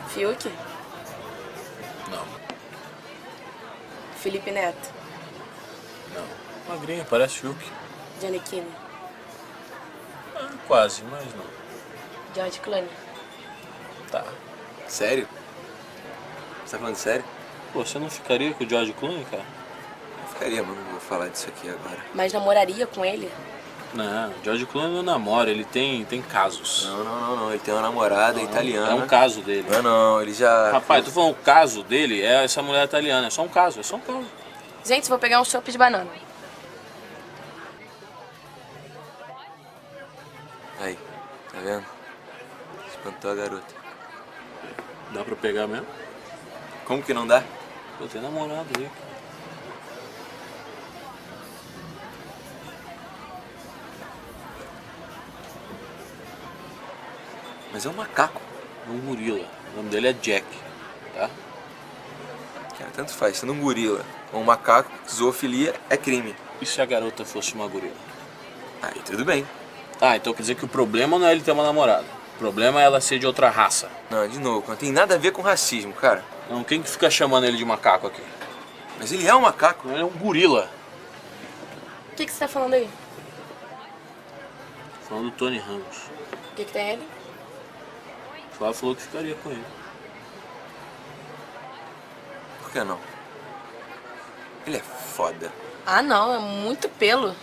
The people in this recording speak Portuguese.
Fiuk? Não. Felipe Neto? Não. Magrinha, parece Fiuk. Giannichini? Ah, quase, mas não. George Clooney? Tá. Sério? Você tá falando sério? Pô, você não ficaria com o George Clooney, cara? Eu ficaria, mas não vou falar disso aqui agora. Mas namoraria com ele? Não, o George Clooney não namora, ele tem casos. Não. Ele tem uma namorada italiana. É um caso dele. Não, ele já... Rapaz, tô falando, o caso dele é essa mulher italiana. É só um caso, Gente, vou pegar um chopp de banana. Aí, tá vendo? Espantou a garota. Dá pra pegar mesmo? Como que não dá? Pô, tem namorado aí. Mas é um macaco. É um gorila. O nome dele é Jack, tá? Cara, tanto faz, sendo um gorila ou um macaco, zoofilia é crime. E se a garota fosse uma gorila? Aí tudo bem. Ah, então quer dizer que o problema não é ele ter uma namorada. O problema é ela ser de outra raça. Não, de novo, não tem nada a ver com racismo, cara. Não, quem que fica chamando ele de macaco aqui? Mas ele é um macaco. Ele é um gorila. O que você tá falando aí? Falando do Tony Ramos. O que tem ele? O Flávio falou que ficaria com ele. Por que não? Ele é foda. Ah, não, é muito pelo.